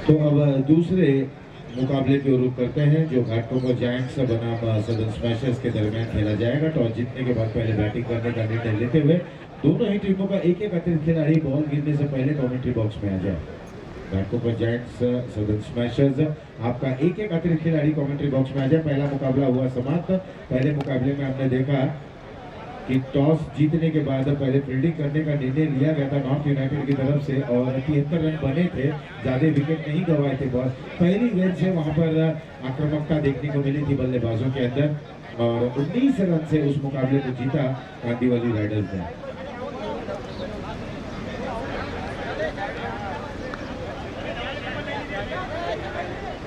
तो अब दूसरे मुकाबले की ओर रुख करते हैं, जो घाटकोपर जायंट्स बनाम सदर्न स्मैशर्स के दरमियान खेला जाएगा। टॉस जीतने के बाद पहले बैटिंग करने का निर्णय लेते हुए दोनों ही टीमों का एक एक अतिरिक्त खिलाड़ी बॉल गिरने से पहले कमेंट्री बॉक्स में आ जाए। घाटकोपर जायंट्स सदर्न स्मैशर्स, आपका एक एक अतिरिक्त खिलाड़ी कमेंट्री बॉक्स में आ जाए। पहला मुकाबला हुआ समाप्त। पहले मुकाबले में हमने देखा कि टॉस जीतने के बाद पहले फील्डिंग करने का निर्णय लिया गया था नॉर्थ यूनाइटेड की तरफ से और 73 रन बने थे, ज्यादा विकेट नहीं गंवाए थे। बॉल पहली गेंद से वहां पर आक्रामकता देखने को मिली थी बल्लेबाजों के अंदर और 19 रन से उस मुकाबले को जीता कांदीवली राइडर्स ने।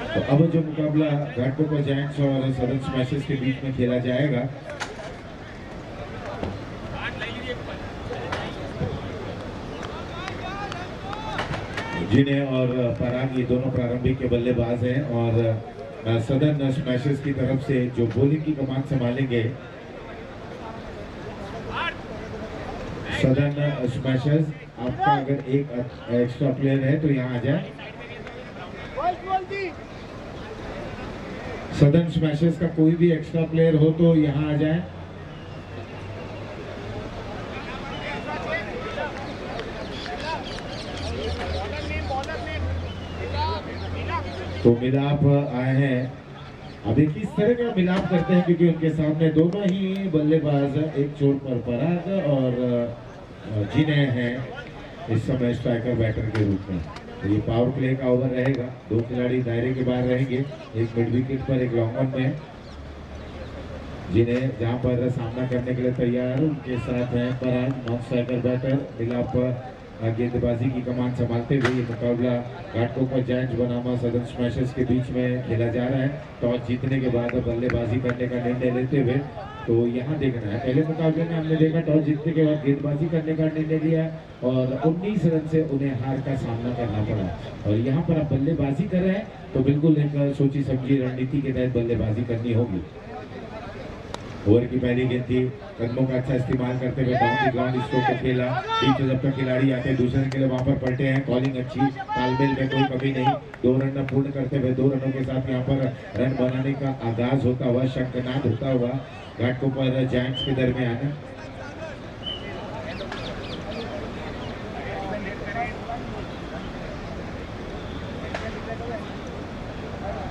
तो अब जो मुकाबला घाटकोपर जायंट्स और सदर्न स्मैशर्स के बीच में खेला जाएगा, जिन्हें और पराग ये दोनों प्रारंभिक के बल्लेबाज हैं और सदर्न स्मैशर्स की तरफ से जो बॉलिंग की कमान संभालेंगे सदर्न स्मैशर्स, आपका अगर एक एक्स्ट्रा प्लेयर है तो यहाँ आ जाए। सदर्न स्मैशर्स का कोई भी एक्स्ट्रा प्लेयर हो तो यहाँ आ जाए। तो मिलाप आए हैं। अब एक इस तरह का मिलाप करते हैं क्योंकि उनके सामने दोनों ही बल्लेबाज एक चोट पर पराग और जिन्हें हैं इस समय स्ट्राइकर बैटर के रूप में। तो ये पावर प्ले का ओवर रहेगा। दो खिलाड़ी दायरे के बाहर रहेंगे, एक मिड विकेट पर एक लॉन्ग ऑन में। जिन्हें जहां पर सामना करने के लिए तैयार उनके साथ हैं पराग नॉन स्ट्राइकर बैटर। मिलाप गेंदबाजी की कमान संभालते हुए ये मुकाबला घाटकोपर जायंट्स बनाम सदर्न स्मैशर्स के बीच में खेला जा रहा है। टॉस जीतने के बाद बल्लेबाजी करने का निर्णय लेते हुए तो यहाँ देखना है, पहले मुकाबले में हमने देखा टॉस जीतने के बाद गेंदबाजी करने का निर्णय लिया और 19 रन से उन्हें हार का सामना करना पड़ा और यहाँ पर अब बल्लेबाजी कर रहे हैं तो बिल्कुल एक सोची समझी रणनीति के तहत बल्लेबाजी करनी होगी। ओवर की पहली गेंद थी, कदमों का अच्छा इस्तेमाल करते हुए डाउन द ग्राउंड स्ट्रोक को खेला। बीच में जब तक खिलाड़ी आते हैं दूसरे के लिए वहां पर पलटे हैं। कॉलिंग अच्छी, तालमेल में कोई कमी नहीं। 2 रन पूर्ण करते हुए 2 रनों के साथ यहाँ पर रन बनाने का आगाज होता हुआ, शंखनाद होता हुआ घाटकोपर जायंट्स के दरमियान।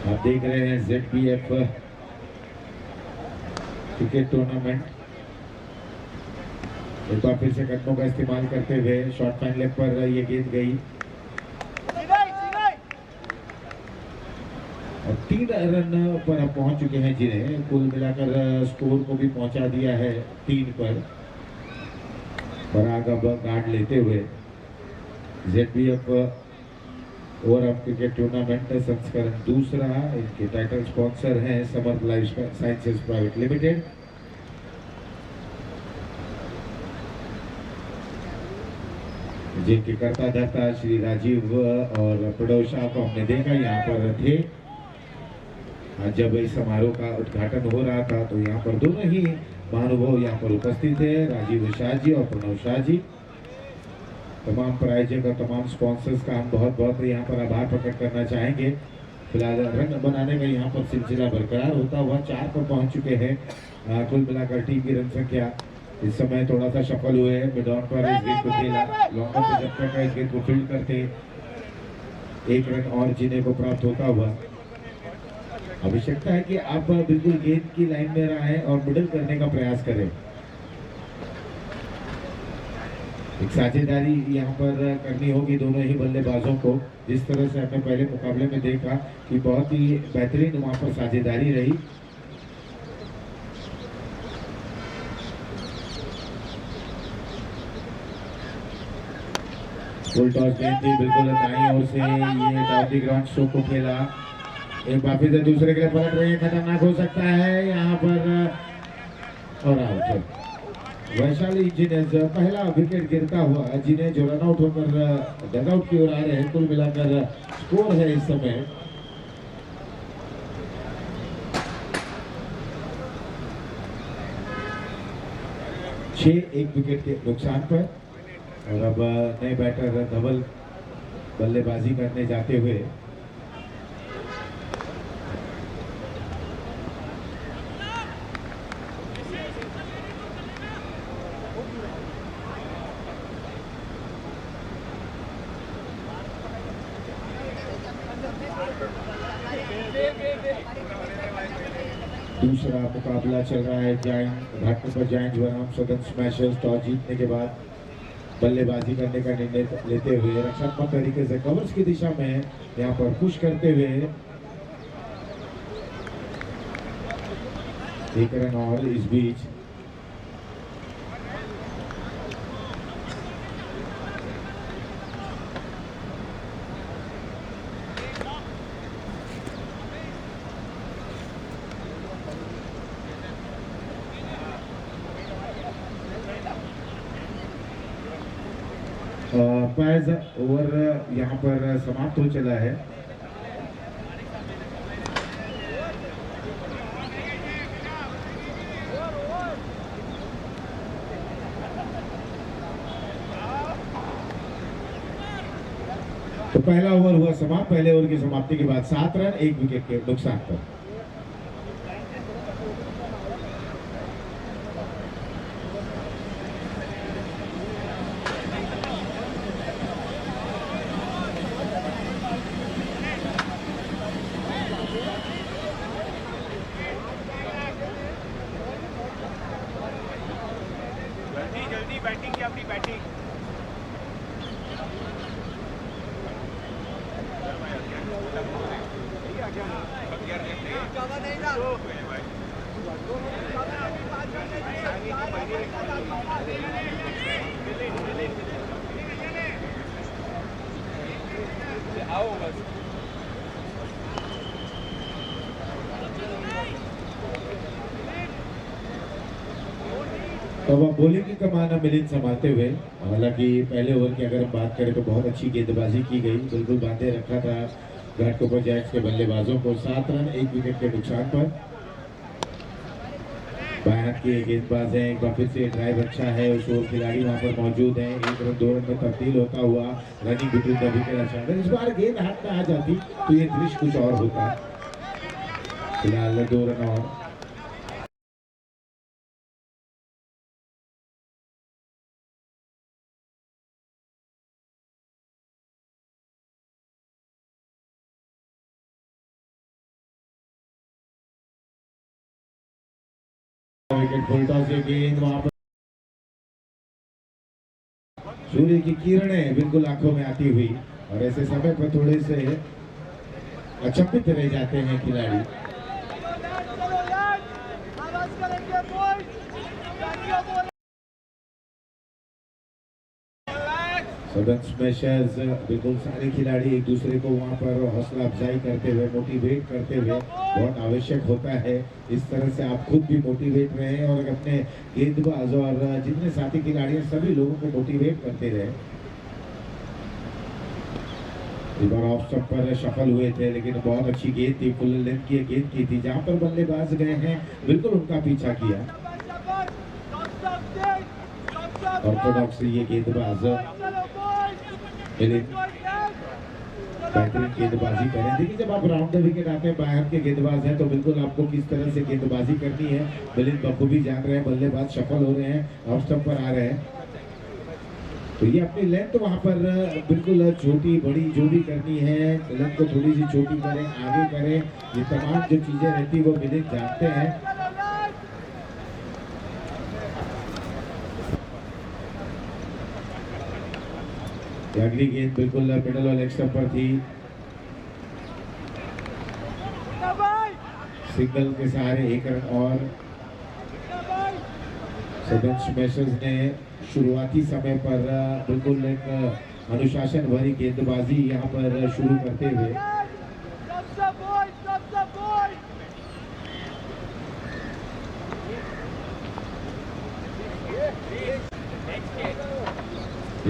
आप देख रहे हैं ZBF क्रिकेट टूर्नामेंट। एक बार फिर से कदमों का इस्तेमाल करते हुए शॉर्ट फाइन लेग पर ये गेंद गई और 3 रन पर अब पहुंच चुके हैं, जिन्हें कुल मिलाकर स्कोर को भी पहुंचा दिया है 3 पर। पराग अब गार्ड लेते हुए ZBF over of cricket tournament संस्करण दूसरा। इनके टाइटल स्पॉन्सर हैं Samarth life sciences private limited. जिनके कर्ता धर्ता श्री राजीव और प्रणव शाह को हमने देखा यहाँ पर थे जब इस समारोह का उद्घाटन हो रहा था। तो यहाँ पर दोनों ही महानुभाव यहाँ पर उपस्थित है, राजीव शाह जी और प्रणव शाह जी। तमाम प्रायोजक और तमाम स्पॉन्सर्स का हम बहुत बहुत यहाँ पर आभार प्रकट करना चाहेंगे। फिलहाल रन बनाने में यहाँ पर सिलसिला बरकरार होता हुआ 4 पर पहुँच चुके हैं। कुल मिलाकर टीम की रन संख्या इस समय थोड़ा सा सफल हुए हैं। मिड ऑन पर इस गेंद को खेला, लॉन्ग ऑन पे जब तक इस गेंद को फील्ड करते 1 रन और जीने को प्राप्त होता हुआ। आवश्यकता है कि आप बिल्कुल गेंद की लाइन में रहें और मिडल करने का प्रयास करें। एक साझेदारी यहाँ पर करनी होगी दोनों ही बल्लेबाजों को। जिस तरह से हमने पहले मुकाबले में देखा कि बहुत ही बेहतरीन वहाँ पर साझेदारी रही। फुल टॉस गेंद थी बिल्कुल दाईं ओर से, ये डाउन द ग्राउंड शो को खेला। एक बार फिर से दूसरे के लिए पलट रहे हैं, खतरनाक हो सकता है यहाँ पर। और आउट। वैशाली इंजीनियर्स पहला विकेट गिरता हुआ, जिन्हें जो रन आउट होकर डगआउट की ओर आ रहे हैं। कुल मिलाकर स्कोर है इस समय 6, 1 विकेट के नुकसान पर। और अब नए बैटर धवल बल्लेबाजी करने जाते हुए। दूसरा मुकाबला चल रहा है जायंट घाटकोपर जायंट बनाम सदन स्मैशर्स। टॉस जीतने के बाद बल्लेबाजी करने का निर्णय लेते हुए रक्षात्मक तरीके से कवर्स की दिशा में यहाँ पर पुश करते हुए 1 रन। और इस बीच पैज ओवर यहाँ पर समाप्त हो चला है। तो पहला ओवर हुआ समाप्त। पहले ओवर की समाप्ति के बाद 7 रन 1 विकेट के नुकसान पर। जल्दी बैटिंग की अपनी बैटिंग। आओ बस। तो अब बॉलिंग की कमान मिलिंद संभालते हुए। हालांकि पहले ओवर की अगर हम बात करें तो बहुत अच्छी गेंदबाजी की गई, बिल्कुल बांधे रखा था घाटकोपर जायंट्स के बल्लेबाजों को। 7 रन 1 विकेट के नुकसान पर। बाएं हाथ के गेंदबाज हैं, एक बार फिर से ड्राइव अच्छा है, शोर खिलाड़ी वहां पर मौजूद हैं। 1 रन 2 रन में तब्दील होता हुआ रनिंग बिटवीन द विकेट। इस बार गेंद हाथ में आ जाती तो ये दृश्य कुछ और होता। फिलहाल 2 रन और। विकेट फुल टॉस की गेंद वहां पर सूर्य की किरणें बिल्कुल आंखों में आती हुई, और ऐसे समय पर थोड़े से अचंभित रह जाते हैं खिलाड़ी। सदन स्मैशर्स बिल्कुल सारे खिलाड़ी एक दूसरे को वहां पर हौसला अफजाई करते हुए, मोटिवेट करते हुए, बहुत आवश्यक होता है इस तरह से आप खुद भी मोटिवेट रहें और अपने गेंदबाज और जितने साथी खिलाड़ी हैं सभी लोगों को मोटिवेट करते रहे। इस बार ऑफ स्टंप पर सफल हुए थे, लेकिन बहुत अच्छी गेंद थी, फुल लेंथ की गेंद की थी, जहां पर बल्लेबाज गए हैं बिल्कुल उनका पीछा किया। ऑर्थोडॉक्स ये गेंदबाज बेहतरीन गेंदबाजी करें। देखिए जब आप राउंड द विकेट आते हैं, बाहर के गेंदबाज हैं, तो बिल्कुल आपको किस तरह से गेंदबाजी करनी है मिलिंद बखूबी जान रहे हैं। बल्लेबाज सफल हो रहे हैं, ऑफ स्टंप पर आ रहे हैं, तो ये अपनी लेंथ वहां पर बिल्कुल छोटी बड़ी जो भी करनी है, लेंथ को थोड़ी सी छोटी करें, आगे करें, ये तमाम जो चीजें रहती वो मिलिंद जानते हैं। अगली गेंद बिल्कुल मिडल और लेग स्टंप पर थी। सिंगल के सहारे 1 रन और। सदन स्मैशर्स ने शुरुआती समय पर बिल्कुल एक अनुशासन भरी गेंदबाजी यहाँ पर शुरू करते हुए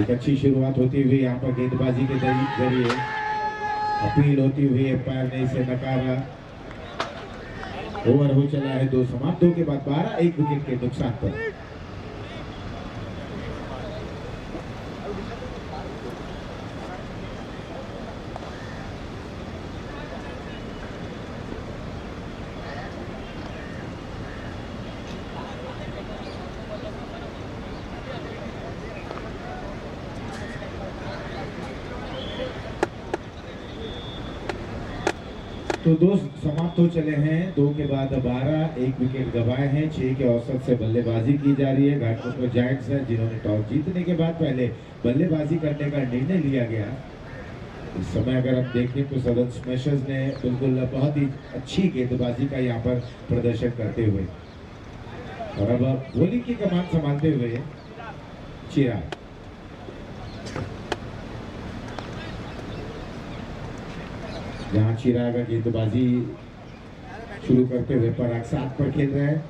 एक अच्छी शुरुआत होती हुई यहाँ पर गेंदबाजी के जरिए अपील होती हुई एम्पायर ने इसे नकारा। ओवर हो चला है 2 समाप्त, 2 के बाद 12, 1 विकेट के नुकसान पर। तो 2 समाप्त हो चले हैं, 2 के बाद 12, 1 विकेट गंवाए हैं। 6 के औसत से बल्लेबाजी की जा रही है। घाटकोपर जायंट्स है जिन्होंने टॉस जीतने के बाद पहले बल्लेबाजी करने का निर्णय लिया गया। इस समय अगर हम देखें तो सदन स्मैशर्स ने बिल्कुल बहुत ही अच्छी गेंदबाजी का यहाँ पर प्रदर्शन करते हुए और अब बॉलिंग की कमान संभालते हुए चिराग। जहां चिराग गेंदबाजी शुरू करते हुए पराग 7 पर खेल रहे हैं।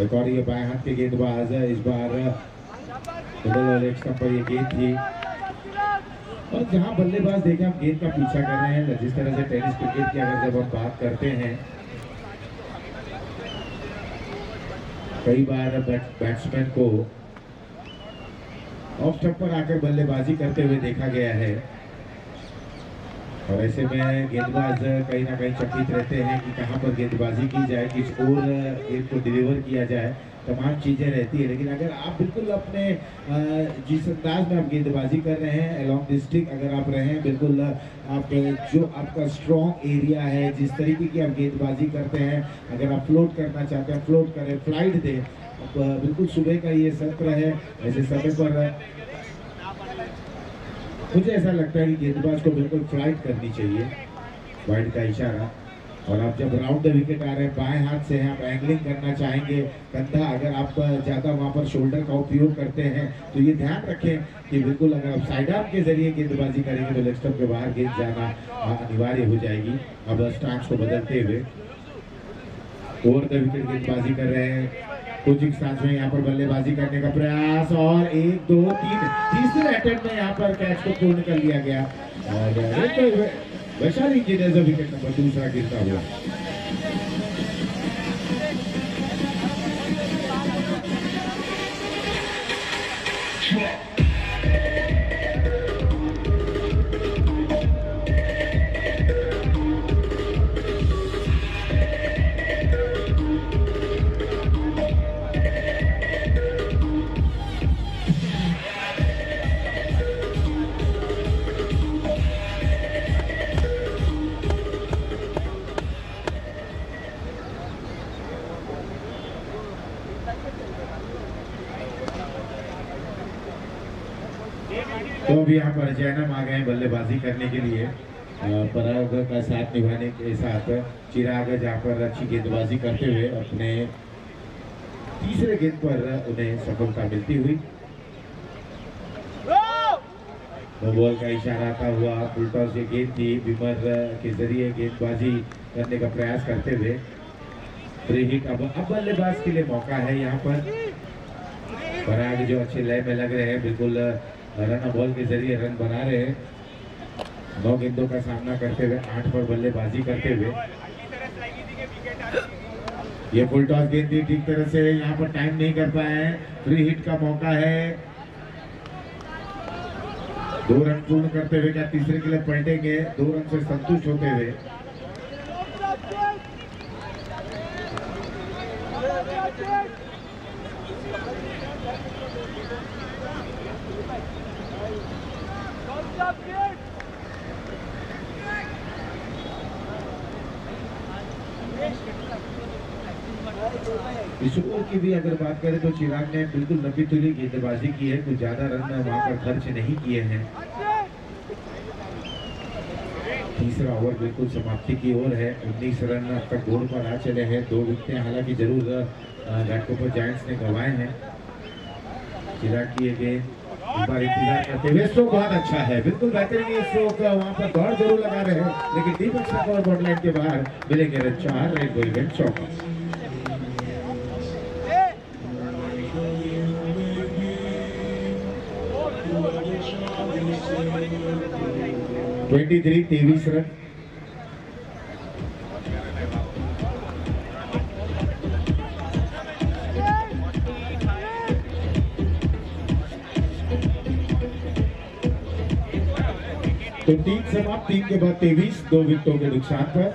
एक और ये बाएं हाथ के गेंदबाज है, इस बार मिडल और लेग स्टंप पर ये गेंद थी। और जहां बल्लेबाज देखें हम गेंद का पीछा कर रहे हैं, जिस तरह से टेनिस क्रिकेट की अगर जब हम बात करते हैं, कई बार बैट्समैन को ऑफ स्टंप पर आकर बल्लेबाजी करते हुए देखा गया है और ऐसे में गेंदबाज कहीं ना कहीं चकित रहते हैं कि कहां पर गेंदबाजी की जाए, किस ओर गेंद को डिलीवर किया जाए, तमाम चीज़ें रहती है। लेकिन अगर आप बिल्कुल अपने जिस अंदाज में आप गेंदबाजी कर रहे हैं अलॉन्ग द स्टिक अगर आप रहे हैं, बिल्कुल आप जो आपका स्ट्रॉन्ग एरिया है, जिस तरीके की आप गेंदबाजी करते हैं, अगर आप फ्लोट करना चाहते हैं फ्लोट करें, फ्लाइट दें। बिल्कुल सुबह का ये सत्र है, ऐसे समय पर मुझे ऐसा लगता है कि गेंदबाज को बिल्कुल फ्लाइट करनी चाहिए, वाइड का इशारा। और आप जब राउंड द विकेट आ रहे हैं, बाएं हाथ से हैं, आप एंगलिंग करना चाहेंगे, कंधा अगर आप ज़्यादा वहाँ पर शोल्डर का उपयोग करते हैं तो ये ध्यान रखें कि बिल्कुल अगर आप साइड आर्म के जरिए गेंदबाजी करेंगे तो लेग स्टंप के बाहर गेंद जाना अनिवार्य हो जाएगी। अब स्टांस को बदलते हुए ओवर द विकेट गेंदबाजी कर रहे हैं, कोचिंग स्टांस में यहाँ पर बल्लेबाजी करने का प्रयास और 1 2 3 तीसरे अटेम्प्ट में यहाँ पर कैच को पूर्ण कर लिया गया और वैशाली इंजीनियर्स विकेट नंबर 2 गिरता हुआ। तो अभी यहाँ पर जैनम आ गए हैं बल्लेबाजी करने के लिए, पराग का साथ निभाने के साथ चिराग जहाँ पर अच्छी गेंदबाजी करते हुए अपने तीसरे गेंद पर उन्हें सफलता मिलती हुई। नो बॉल का इशारा आता हुआ फुल टॉस ये गेंद थी, विमर के जरिए गेंदबाजी करने का प्रयास करते हुए फ्री हिट। अब बल्लेबाज के लिए मौका है यहाँ पर। पराग जो अच्छे लय में लग रहे हैं, बिल्कुल रन बॉल के जरिए रन बना रहे हैं। 9 गेंदों का सामना करते हुए 8 पर बल्लेबाजी करते हुए ये फुल टॉस गेंद थी, ठीक तरह से यहाँ पर टाइम नहीं कर पाए हैं। फ्री हिट का मौका है, 2 रन पूर्ण करते हुए क्या तीसरे के लिए पलटेंगे? 2 रन से संतुष्ट होते हुए इस ओवर की भी अगर बात करें तो चिराग ने बिल्कुल लंबी तुली गेंदबाजी की है, कुछ ज्यादा रन वहां पर खर्च नहीं किए हैं। तीसरा ओवर बिल्कुल समाप्ति की ओर है, 19 रन अब तक बोर्ड पर आ चले हैं। 2 विकेटें हालांकि जरूर घाटकोपर जायंट्स ने गंवाए हैं। चिराग की गेंद इस बार इंतजार करते हुए स्ट्रोक बहुत अच्छा है, बिल्कुल बेहतरीन ये स्ट्रोक। वहां पर दौड़ जरूर लगा रहे हैं लेकिन deep extra cover border line के बाहर मिलेंगे रन 4, रेड बॉल इवेंट चौका। 23 रन। तो 3 समाप्त, 3 के बाद 23, 2 विकेटों के नुकसान पर।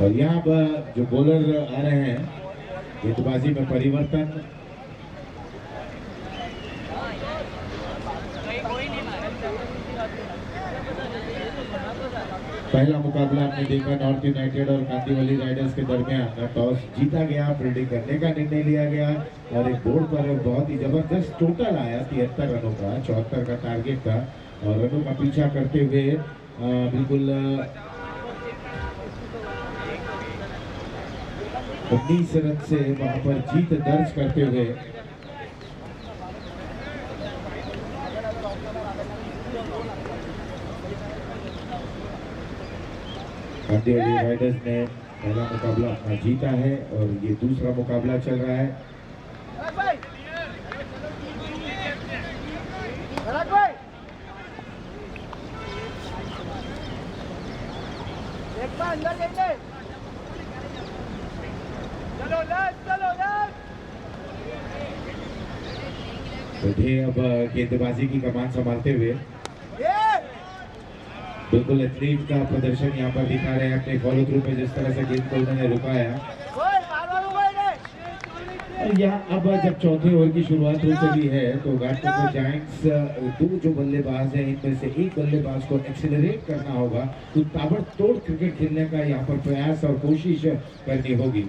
और यहाँ पर जो बॉलर आ रहे हैं गेंदबाजी में परिवर्तन। पहला मुकाबला हमने देखा नॉर्थ यूनाइटेड और कांदीवली राइडर्स के दरमियान। टॉस जीता गया, फील्डिंग करने का निर्णय लिया गया और एक बोर्ड पर बहुत ही जबरदस्त टोटल आया 73 रनों का, 74 का टारगेट था और रनों का पीछा करते हुए बिल्कुल 19 रन से वहां पर जीत दर्ज करते हुए कांदीवली राइडर्स ने पहला मुकाबला अपना जीता है और ये दूसरा मुकाबला चल रहा है। तो ये अब गेंदबाजी की कमान संभालते हुए बिल्कुल एथलीट का प्रदर्शन यहाँ पर दिखा रहे हैं अपने फॉलो थ्रू पे, जिस तरह से गेंद को उन्होंने रुकाया। और यहाँ अब जब चौथे ओवर की शुरुआत हो चुकी है तो घाटकोपर जायंट्स दो जो बल्लेबाज हैं इनमें से एक बल्लेबाज को एक्सेलरेट करना होगा, तो ताबड़तोड़ क्रिकेट खेलने का यहाँ पर प्रयास और कोशिश करनी होगी।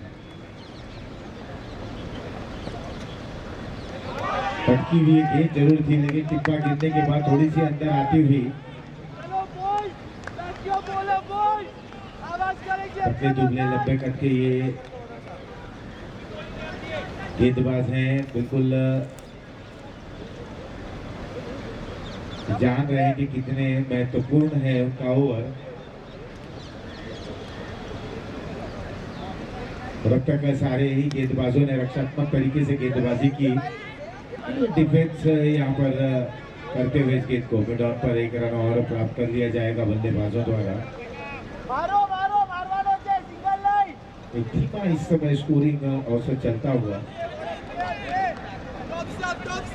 पटकी हुई गेंद जरूर थी लेकिन टिप्पा गिरने के बाद थोड़ी सी अंदर आती हुई अपने दुबले लंबे करके ये गेंदबाज हैं, बिल्कुल जान रहे हैं कि कितने महत्वपूर्ण है उनका ओवर। और अब तक सारे ही गेंदबाजों ने रक्षात्मक तरीके से गेंदबाजी की। डिफेंस यहाँ पर करते हुए इस गेंद को मिड ऑन पर 1 रन और प्राप्त कर लिया जाएगा बल्लेबाजों द्वारा। एक धीमा इस समय स्कोरिंग औसत चलता हुआ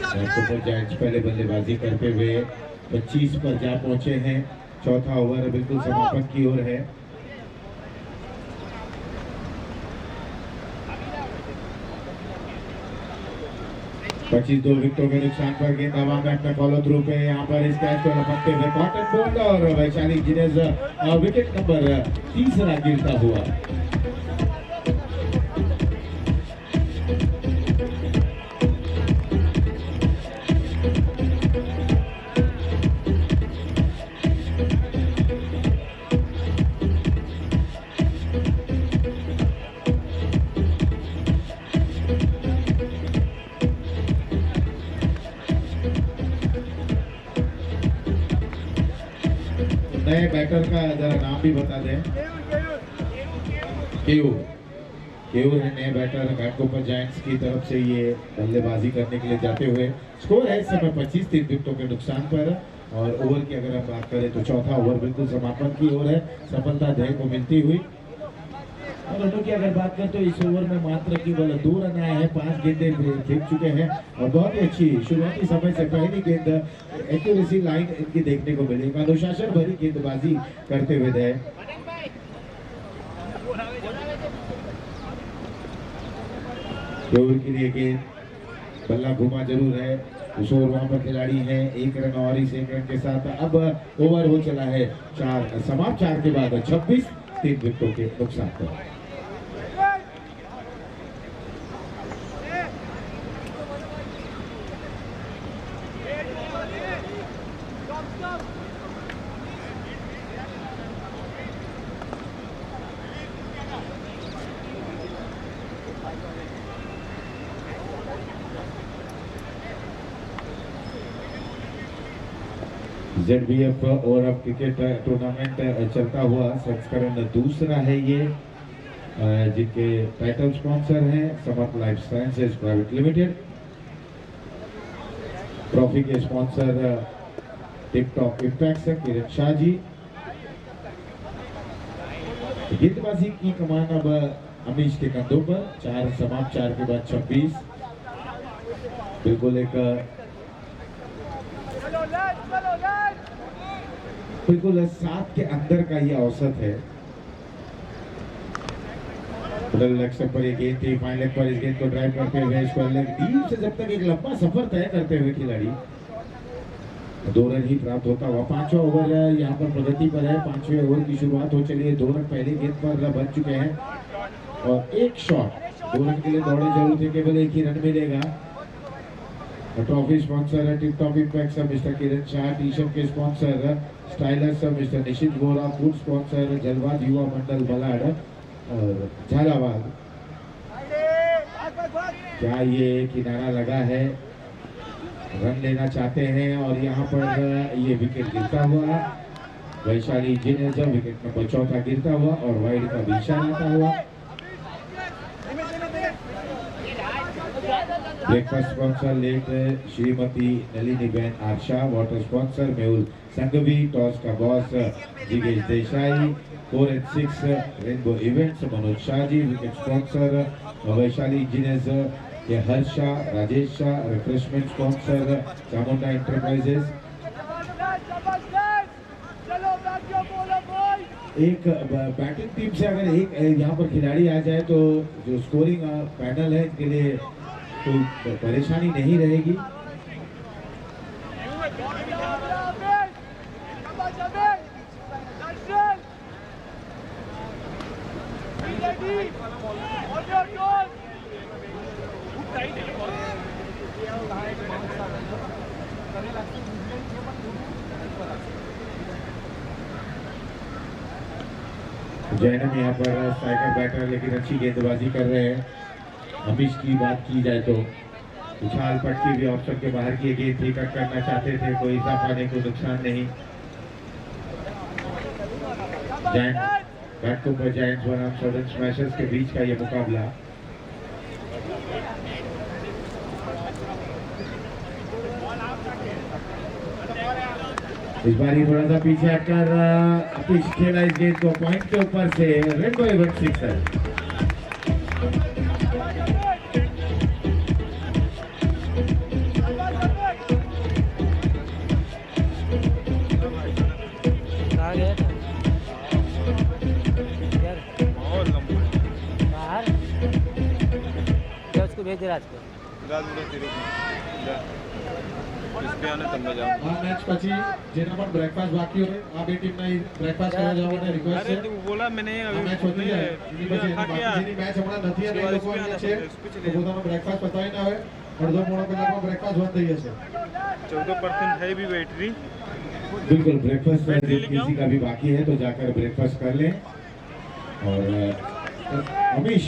घाटकोपर जायंट्स पहले बल्लेबाजी करते हुए 25 पर जा पहुंचे हैं। चौथा ओवर बिल्कुल समापन की ओर है। पच्चीस 2 विकेटों के नुकसान पर गेंद हवा में अपने फॉलो थ्रू पे यहाँ पर इस कैच को लपकते हुए कॉटन बोल्ड और वैशाली जिनेज विकेट नंबर 3 गिरता हुआ। नए बैटर का जरा नाम भी बता दें। केयूर है नए बैटर घाटकोपर जायंट्स की तरफ से ये बल्लेबाजी करने के लिए जाते हुए। स्कोर है इस समय 25, 3 विकेटों के नुकसान पर। और ओवर की अगर हम बात करें तो चौथा ओवर बिल्कुल समापन की ओर है, सफलता ध्येय को मिलती हुई। और रनों की अगर बात करें तो इस ओवर में मात्र केवल 2 रन आए हैं, 5 गेंदें फेंक चुके हैं और बहुत ही अच्छी शुरुआती समय से पहली गेंद एक्यूरेसी लाइन इनकी देखने को मिली। अनुशासन भरी गेंदबाजी करते हुए थे। के लिए गेंद बल्ला घुमा जरूर है, उस ओवर वहां पर खिलाड़ी हैं। 1 रन और इस 1 रन के साथ अब ओवर हो चला है 4 समाप्त, 4 के बाद 26, 3 विकेटों के नुकसान पर। ZBF और अब क्रिकेट टूर्नामेंट चलता हुआ संस्करण दूसरा है ये, जिनके टाइटल स्पॉन्सर हैं Samarth life sciences private limited. Trophy के sponsor tip top impact Kiran Shah ji. गेंदबाजी की कमान अब अमीश के कंधों पर। 4 समाप्त, 4 के बाद 26। बिल्कुल एक बिल्कुल 7 के अंदर का ये औसत है। लक्ष्य पर ये गेंद थी, फाइन लेग पर इस गेंद को ड्राइव करते हुए स्क्वायर लेग डीप से जब तक एक लंबा सफर तय करते हुए खिलाड़ी 2 रन ही प्राप्त होता हुआ। 5वां ओवर यहाँ पर प्रगति पर है। 5वें ओवर की शुरुआत हो चली है। 2 रन पहले गेंद पर बन चुके हैं और एक शॉट। 2 रन के लिए दौड़े जरूर थे, केवल एक ही रन मिलेगा। ट्रॉफी स्पॉन्सर है टिप टॉप इम्पैक्ट मिस्टर किरण शाह। टी शर्ट के स्पॉन्सर स्टाइलर्स मिस्टर निशित वोरा। फूड स्पॉन्सर जलवाद युवा मंडल बलाड और झालावाद। क्या ये किनारा लगा है? रन लेना चाहते हैं और यहाँ पर ये विकेट गिरता हुआ। वैशाली जिनेजा विकेट नंबर 4 गिरता हुआ और वाइड का भी इशारा आता हुआ। Breakfast sponsor late Shrimati Nalini बहन Aarsha. Water sponsor Mehul Sanghvi. Toss का बॉस जिगेश Desai. 4 and 6 rainbow events Manoj Shah ji. Wicket sponsor Vaishali engineers ये Harsha Rajesh Shah. Refreshment sponsor Chamunda enterprises. एक बैटिंग टीम से अगर एक यहाँ पर खिलाड़ी आ जाए तो जो स्कोरिंग पैनल है इसके लिए कोई परेशानी नहीं रहेगी। जैनम यहाँ पर स्ट्राइकर बैटर लेकिन अच्छी गेंदबाजी कर रहे हैं। अमीश की बात की जाए तो उछाल पटकी भी ऑप्शन के बाहर की गेंद थी। कट करना चाहते थे, कोई इजाफा नहीं, कोई नुकसान नहीं। घाटकोपर जायंट्स बनाम सदर्न स्मैशर्स के बीच का ये मुकाबला। इस बार थोड़ा सा पीछे हटकर अतीश खेला इस गेंद को पॉइंट के ऊपर से। Rainbow event sixer. भेज दे राज को मैच પછી જેના પણ બ્રેકફાસ્ટ બાકી હોય આ બે ટીમના બ્રેકફાસ્ટ કરવા જવા માટે રિક્વેસ્ટ છે। बोला मैंने મેચ હોતી જાય એની પછી બાકીની મેચ હમણાં નથી અને એ લોકો અહીંયા છે તો પોતાનો બ્રેકફાસ્ટ પતાવી ના આવે અડધો પોણો કલાકમાં બ્રેકફાસ્ટ બંધ થઈ જશે। 14% है भी बैटरी। बिल्कुल ब्रेकफास्ट किसी का भी बाकी है तो जाकर ब्रेकफास्ट कर लें। और अमीश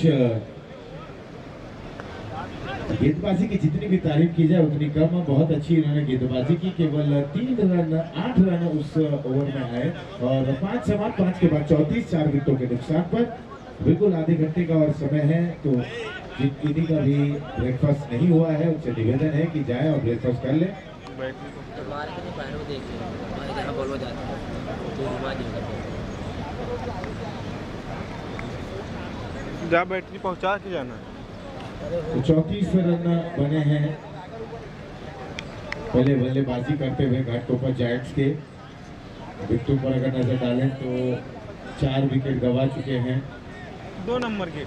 गेंदबाजी की जितनी भी तारीफ की जाए उतनी कम। बहुत अच्छी इन्होंने गेंदबाजी की। केवल 3 रन 8 रन उस ओवर में आए और 5 समाप्त, 5 के बाद 34, 4 विकेटों के नुकसान पर। बिल्कुल आधे घंटे का और समय है तो जिनकी का भी ब्रेकफास्ट नहीं हुआ है उनसे निवेदन है कि जाए और ब्रेकफास्ट कर ले। जा बैटरी पहुंचा के जाना। 34 रन बने हैं पहले बल्लेबाजी करते हुए घाटकोपर जायंट्स के। विकेटों पर अगर नजर डालें तो 4 विकेट गंवा चुके हैं 2 नंबर के।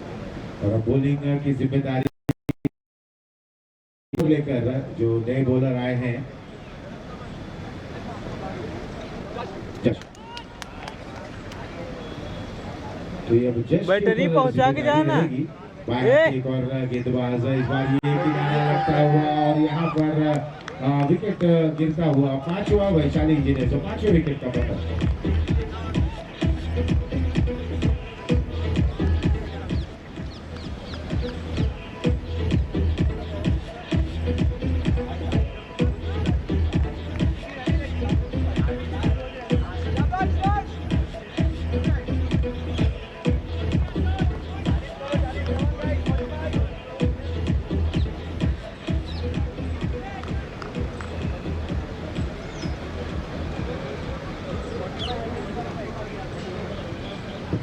और अब बॉलिंग की जिम्मेदारी लेकर जो नए बॉलर आए हैं तो ये अब जस्ट बैटरी पहुंचा के जाना। एक और गेंदबाज इस बार ये किनारा लगता हुआ और यहाँ पर विकेट गिरता हुआ। 5वां वैशाली इंजीनियर जो 5वें विकेट का पतन।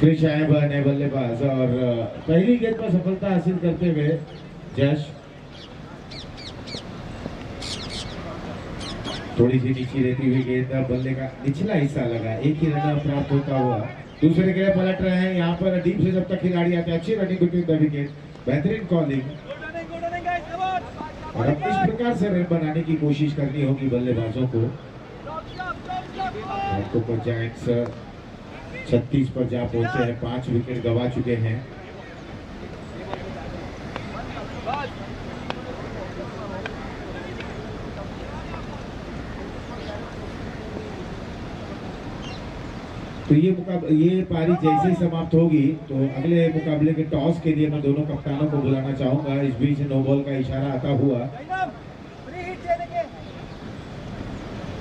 क्रिश आए बने बल्लेबाज और पहली गेंद पर सफलता हासिल करते हुए जश थोड़ी सी नीची रहती हुई गेंद बल्ले का निचला हिस्सा लगा, एक ही रन प्राप्त होता हुआ दूसरे के लिए पलट रहे हैं। यहाँ पर डीप से जब तक खिलाड़ी आते हैं अच्छी रनिंग बिटवीन द विकेट, बेहतरीन कॉलिंग और अब इस प्रकार से रन बनाने की कोशिश करनी होगी बल्लेबाजों को। घाटकोपर जायंट्स 36 पर जा पहुंचे हैं, 5 विकेट गवा चुके हैं। तो ये पारी जैसे ही समाप्त होगी तो अगले मुकाबले के टॉस के लिए मैं दोनों कप्तानों को बुलाना चाहूंगा। इस बीच नो बॉल का इशारा आता हुआ,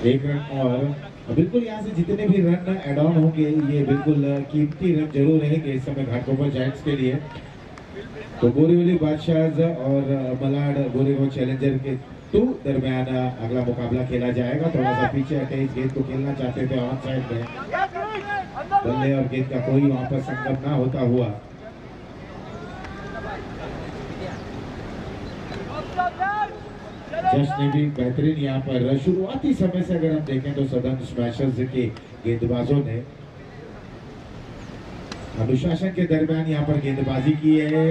एक रन और बिल्कुल यहाँ से जितने भी रन एड ऑन होंगे ये बिल्कुल कीमती रन जरूर रहेंगे इस समय घाटकोपर जायंट्स के लिए। तो बोरीवली बादशाह और मलाड गोरेगांव चैलेंजर के 2 दरमियान अगला मुकाबला खेला जाएगा। थोड़ा सा पीछे हटे, इस गेंद को खेलना चाहते थे ऑन साइड में, बल्ले और गेंद का कोई वहां पर संगम ना होता हुआ जश ने भी बेहतरीन यहाँ पर शुरुआती समय से अगर हम देखें तो सदन स्मैशर्स के गेंदबाजों ने अनुशासन के दरमियान यहाँ पर गेंदबाजी की है।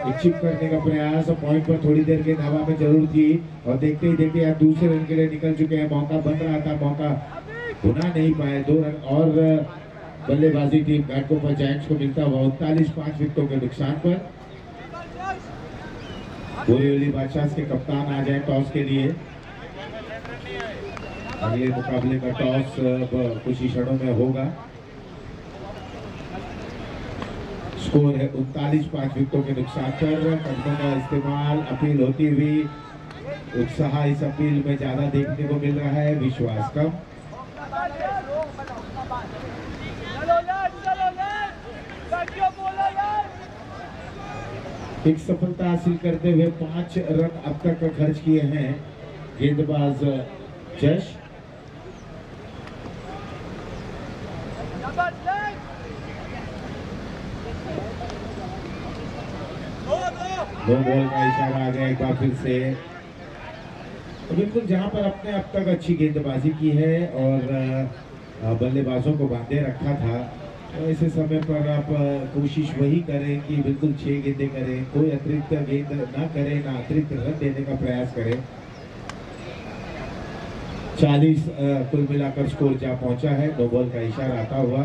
एक चिप करने का प्रयास, पॉइंट पर थोड़ी देर के हवा में जरूर थी और देखते ही देखते आप दूसरे रन के लिए निकल चुके हैं। मौका बन रहा था, मौका भुना नहीं पाए। 2 रन और बल्लेबाजी टीम घाटकोपर जायंट्स को मिलता हुआ 39 5 विकेटों के नुकसान पर। बोरीवली बादशाह के कप्तान आ जाए टॉस के लिए। अगले मुकाबले का टॉस कुछ ही क्षणों में होगा। स्कोर है 39 5 विकेटों के नुकसान पर। कदमों का इस्तेमाल, अपील होती हुई, उत्साह इस अपील में ज्यादा देखने को मिल रहा है, विश्वास कम। एक सफलता हासिल करते हुए 5 रन अब तक खर्च किए हैं गेंदबाज जश। नो बॉल का इशारा आ गया एक बार फिर से। तो बिल्कुल जहां पर अपने अब तक अच्छी गेंदबाजी की है और बल्लेबाजों को बांधे रखा था, तो ऐसे समय पर आप कोशिश वही करें कि बिल्कुल 6 गेंदें करें, कोई अतिरिक्त गेंद ना करें, ना अतिरिक्त रन देने का प्रयास करें। 40 कुल मिलाकर स्कोर जा पहुंचा है। नो बॉल का इशारा आता हुआ।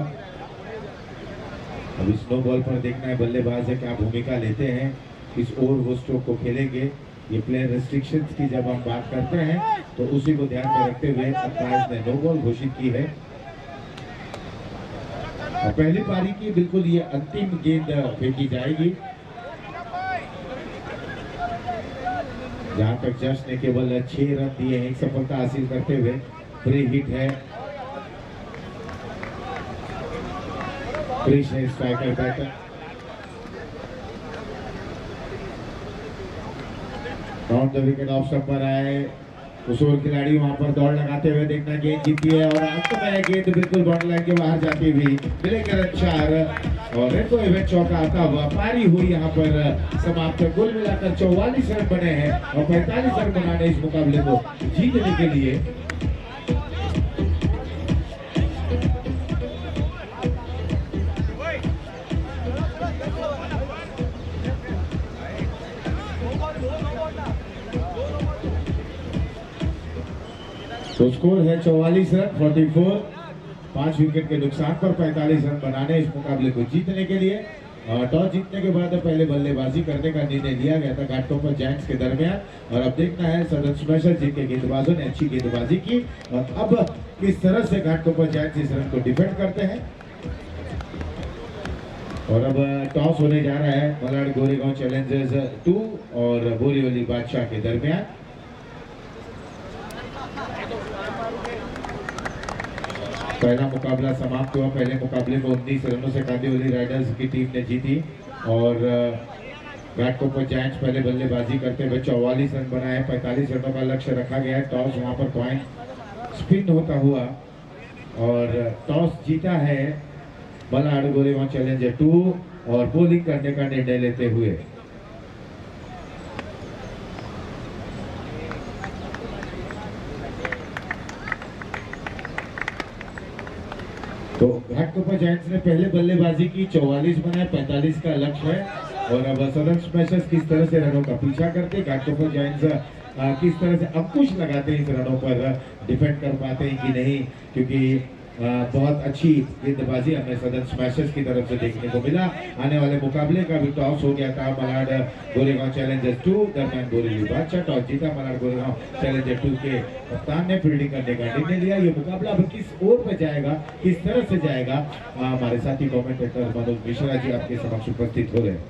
अब इस नो बॉल पर देखना है बल्लेबाज है क्या भूमिका लेते हैं, किस ओवर वो स्ट्रोक को खेलेंगे। ये प्लेयर रिस्ट्रिक्शंस की जब हम बात करते हैं तो उसी को ध्यान में रखते हुए अंपायर ने नो बॉल घोषित की है। और पहली पारी की बिल्कुल ये अंतिम गेंद फेंकी जाएगी, जहां तक जश ने केवल 6 रन दिए हैं, एक सफलता हासिल करते हुए। फ्री हिट है, क्रिश है striker batter. Round the wicket off stump पर आए उस ओर खिलाड़ी वहां पर दौड़ लगाते हुए देखना, गेंद जीती है और अंत में गेंद बिल्कुल बाउंड्री लाइन के बाहर जाती हुई मिलेंगे रन 4 और रेको इवेंट चौका आता हुआ पारी हुई यहाँ पर समाप्त। कुल मिलाकर 44 रन बने हैं और 45 रन बनाने इस मुकाबले को जीतने के लिए। तो स्कोर है 44 रन 44, 5 विकेट के नुकसान पर 45 रन बनाने इस मुकाबले को जीतने के लिए। टॉस जीतने के बाद पहले बल्लेबाजी करने का निर्णय लिया गया था घाटकोपर जायंट्स के दरमियान और अब देखना है सदन स्मैशर जी के गेंदबाजों ने अच्छी गेंदबाजी की और अब किस तरह से घाटकोपर जायंट्स इस रन को डिफेंड करते हैं। और अब टॉस होने जा रहा है मलाड गोरेगांव चैलेंजर्स 2 और बोरीवली बादशाह के दरमियान। पहला मुकाबला समाप्त हुआ। पहले मुकाबले को 19 रनों से कांदिवली राइडर्स की टीम ने जीती और घाटकोपर जायंट्स पहले बल्लेबाजी करते हुए 44 रन बनाए, 45 रनों का लक्ष्य रखा गया है। टॉस वहां पर पॉइंट स्पिन होता हुआ और टॉस जीता है मलाड गोरेगांव चैलेंजर 2 और बॉलिंग करने का निर्णय लेते हुए। तो घाटकोपर जायंट्स ने पहले बल्लेबाजी की, 44 बनाए, 45 का लक्ष्य है। और अब सदन स्मैशर्स किस तरह से रनों का पीछा करते, घाटकोपर जायंट्स किस तरह से अंकुश लगाते हैं इस रनों पर, डिफेंड कर पाते हैं कि नहीं, क्योंकि बहुत अच्छी गेंदबाजी हमें सदन स्मैशर्स की तरफ से देखने को मिला। आने वाले मुकाबले का भी टॉस हो गया था मलाड गोरेगांव चैलेंजर्स 2 दरमियान बोरीवली बादशाह। टॉस जीता मलाड गोरेगांव चैलेंजर 2 के कप्तान ने फील्डिंग करने का निर्णय लिया। ये मुकाबला अब किस ओर पे जाएगा, किस तरह से जाएगा, हमारे साथी कमेंटेटर मनोज मिश्रा जी आपके समक्ष उपस्थित हो रहे हैं।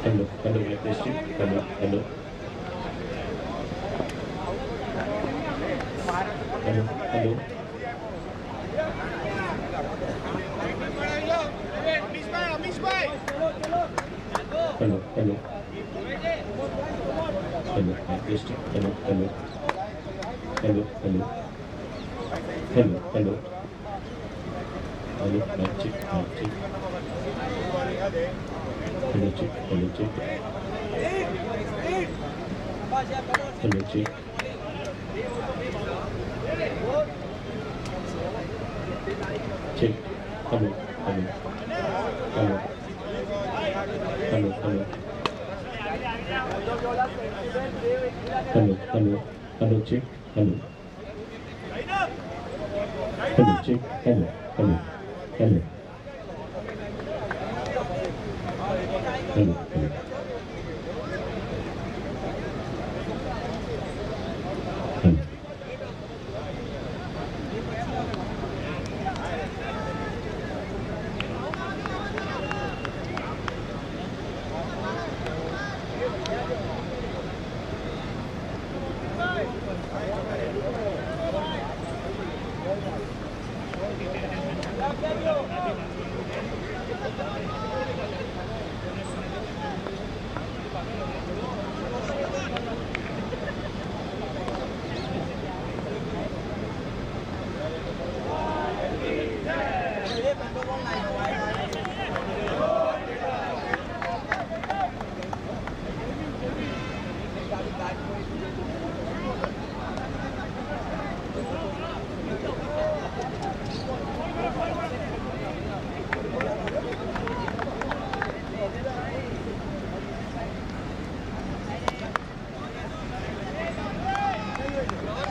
Hello, hello, question. Hello, hello. Hello, hello. Hello, hello. Hello, question. Hello, hello. Hello, hello. Hello, hello. Hello, mic check, mic check. Hello, check, hello, check. Hello, check. Check. Hello, hello. Hello. Hello, hello. Hello, hello. Hello, check. Hello. Hello, check. Hello, hello. Hello. Hello, hello. Hello.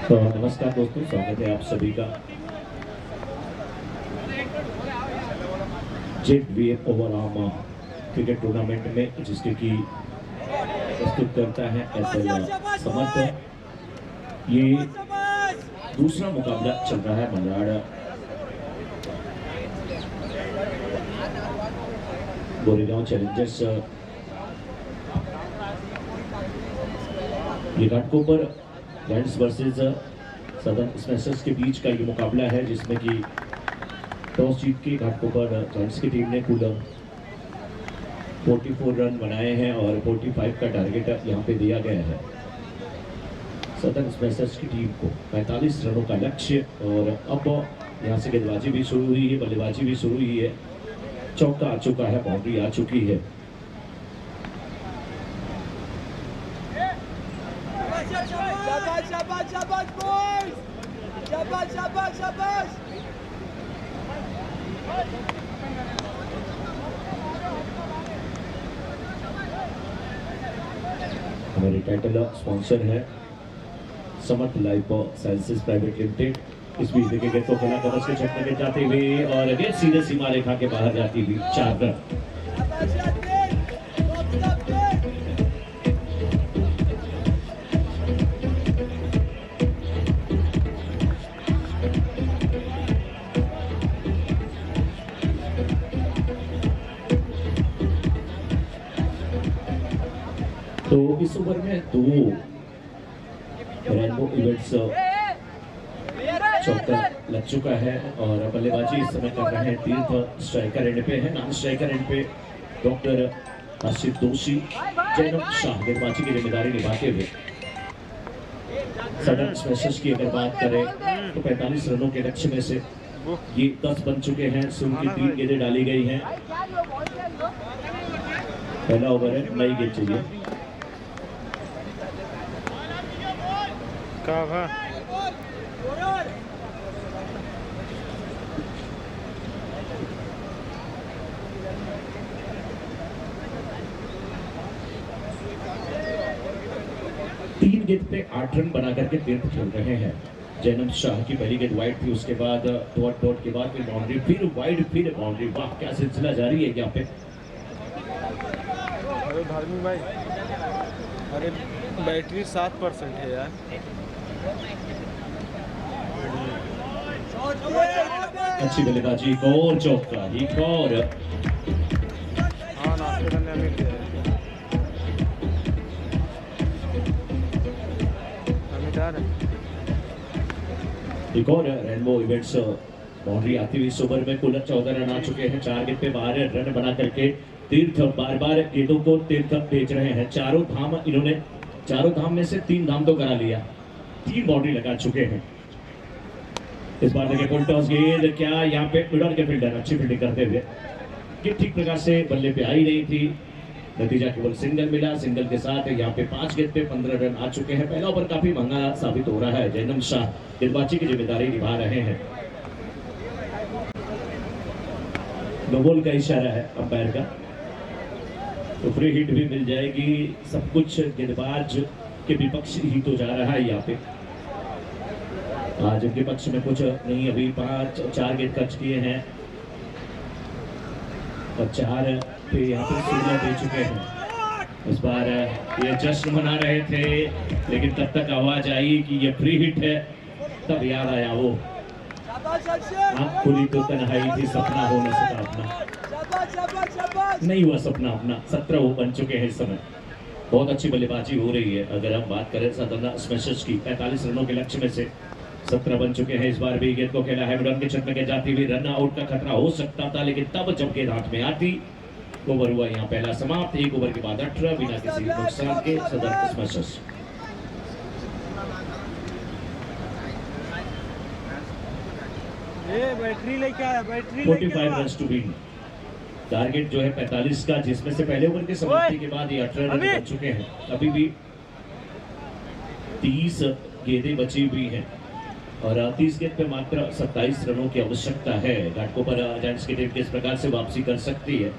तो नमस्कार दोस्तों, स्वागत है आप सभी का Z overarm cricket tournament में, जिसके की प्रस्तुत करता है एसएल समर्थ। ये दूसरा मुकाबला चल रहा है मलाड गोरेगांव चैलेंजर्स। ये घाटकोपर जायंट्स वर्सेस सदन स्मैशर्स के बीच का ये मुकाबला है, जिसमें कि टॉस जीत के घाटकोपर जायंट्स की टीम ने कुल 44 रन बनाए हैं और 45 का टारगेट यहाँ पे दिया गया है। सदन स्मैशर्स की टीम को 45 रनों का लक्ष्य। और अब यहाँ से गेंदबाजी भी शुरू हुई है, बल्लेबाजी भी शुरू हुई है। चौका आ चुका है, बाउंड्री आ चुकी है। हमारे टाइटल स्पॉन्सर है समर्थ लाइफ साइंसेज प्राइवेट लिमिटेड। इस बीच देखेंगे तो खेला कबस के छक्के में जाते हुए और गेंद सीधे सीमा रेखा के बाहर जाती हुई 4 रन। तो इस ओवर में 2 रेनबो इवेंट्स चौका लग चुका है और बल्लेबाजी इस समय कर रहे हैं तीर्थ। स्ट्राइकर एंड पे है, नॉन स्ट्राइकर एंड पे डॉक्टर हर्षित दोषी, जैनब शाह गेंदबाजी की जिम्मेदारी निभाते हुए। सडन स्मैशर्स की अगर बात करें तो 45 रनों के लक्ष्य में से ये 10 बन चुके हैं। शुरू की 3 गेंदें डाली गई हैं। पहला ओवर है, नई गेंद चाहिए। कावा 3 गेंद पे 8 रन बना करके तीर्थ खेल रहे हैं। जैनब शाह की पहली गेंद वाइड थी, उसके बाद डॉट के बाद फिर बाउंड्री, फिर वाइड, फिर बाउंड्री। वाह, क्या सिलसिला जारी है यहाँ पे। अरे धार्मिक भाई, अरे बैटरी 7% है यार। अच्छी बल्लेबाजी, एक और चौका, एक और। हाँ, नाश्ते करने अभी गया है। अमित आ रहा है। एक और रेनबो इवेंट्स बाउंड्री आती हुई इस ओवर में कुल 14 रन आ चुके हैं। 4 गेंद पे 12 रन बना करके तीर्थ बार बार गेंदों को तीर्थ भेज रहे हैं। चारों धाम में से 3 धाम तो करा लिया, 3 बाउंड्री लगा चुके हैं। इस बार देखिए फुल टॉस गेंद, क्या यहाँ पे मिडल के फील्डर अच्छी फील्डिंग करते हुए कि ठीक प्रकार से बल्ले पे आई नहीं थी। नतीजा केवल सिंगल मिला। सिंगल के साथ यहाँ पे 5 गेंद पे 15 रन आ चुके हैं। पहला ओवर काफी महंगा साबित हो रहा है। जैनब शाह गेंदबाजी की जिम्मेदारी निभा रहे हैं। नो बॉल का इशारा है अंपायर का, तो फ्री हिट भी मिल जाएगी। सब कुछ गेंदबाज के विपक्ष ही तो जा रहा है यहाँ पे। आज उनके पक्ष में कुछ नहीं। अभी 4 गेंद खर्च किए हैं और 4 पे यहाँ पे 16 दे चुके हैं। इस बार ये जश्न मना रहे थे, लेकिन तब तक आवाज आई कि ये फ्री हिट है, तब याद आया वो आँख खुली तो तन्हाई थी, सपना हो न सका अपना। नहीं हुआ सपना अपना। 17 वो बन चुके हैं इस समय। बहुत अच्छी बल्लेबाजी हो रही है। अगर हम बात करें सदन स्मैशर्स की, 45 रनों के लक्ष्य में से 17 बन चुके हैं। इस बार भी गेंद को खेला है, मिडन के छत में जाती हुई रन आउट का खतरा हो सकता था, लेकिन तब जब गेंद हाथ में आती, ओवर हुआ यहाँ पहला समाप्त। 1 ओवर के बाद 18 बिना किसी नुकसान के सदन स्मैशर्स। ये बैटरी लेके आया, battery 45 run to win. Target जो है 45 का, जिसमें से पहले ओवर की समाप्ति के बाद ये 18 रन बन चुके हैं। अभी भी 30 गेंदें बची हुई हैं और 30 गेंद पे मात्र 27 रनों की आवश्यकता है। घाटकोपर जायंट्स की टीम किस प्रकार से वापसी कर सकती है,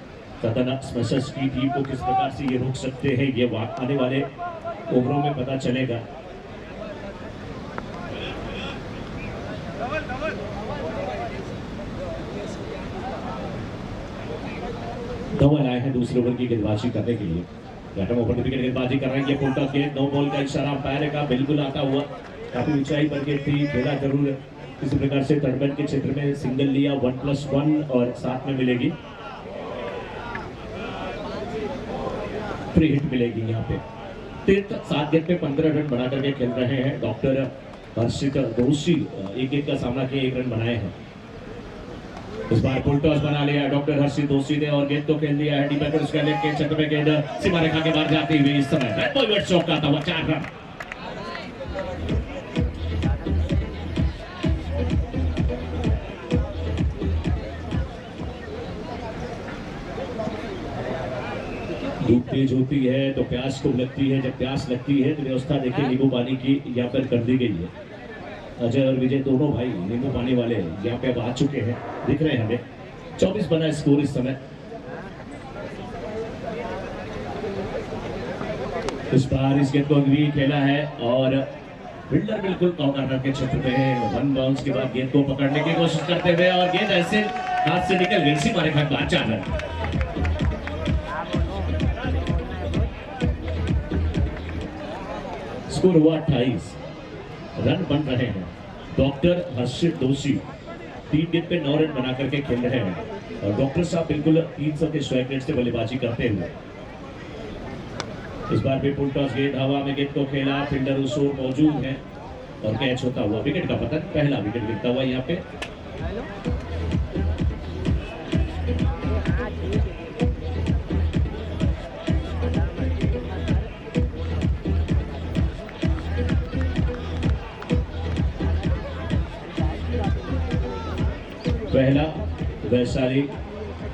सदन स्मैशर्स की टीम को किस प्रकार से ये रोक सकते हैं, ये आने वाले ओवरों में पता चलेगा। धवल आए हैं दूसरे ओवर की गेंदबाजी करने के लिए। घाटम ओपन विकेट गेंदबाजी कर रहे हैं। ये फुल गेंद, नो बॉल का इशारा अंपायर का बिल्कुल आता हुआ। काफी ऊंचाई पर गेंद थी, खेला जरूर किसी प्रकार से टर्बन के क्षेत्र में सिंगल लिया। 1+1 और साथ में मिलेगी फ्री हिट मिलेगी यहाँ पे। तीर्थ 7 गेंद पे 15 रन बना करके खेल रहे हैं। डॉक्टर हर्षित दोषी 1 गेंद का सामना किए, 1 रन बनाए हैं। इस बार फुल टॉस बना लिया डॉक्टर हर्षित दोषी ने और गेंद को खेल दिया है डीप बैकर उसका लेग के छत में गेंद सीमा रेखा के बाहर जाती हुई इस समय रेड बॉय चौका था, वो 4 रन। धूप तेज होती है तो प्यास खूब लगती है। जब प्यास लगती है तो व्यवस्था देखिए नींबू पानी की यहाँ पर कर दी गई है। अजय और विजय दोनों भाई नींबू पानी वाले यहाँ पे अब आ चुके हैं, दिख रहे हैं हमें। 24 बना स्कोर इस समय। इस बार इस गेंद को भी खेला है और फील्डर बिल्कुल कॉर्नर के क्षेत्र में है। 1 बाउंस के बाद गेंद को पकड़ने की कोशिश करते हुए और गेंद ऐसे हाथ से निकल गई, सीमा रेखा के बाहर 4 रन। स्कोर हुआ 28 रन बन रहे हैं। डॉक्टर हर्षित दोषी 3 गेंद पे 9 रन बना करके खेल रहे हैं और डॉक्टर साहब बिल्कुल 300 के स्ट्राइक रेट से बल्लेबाजी करते हुए। इस बार भी फुल टॉस गेंद, हवा में गेंद को खेला, फील्डर उसोर मौजूद है और कैच होता हुआ विकेट का पतन, पहला विकेट गिरता हुआ यहाँ पे। पहला वैशाली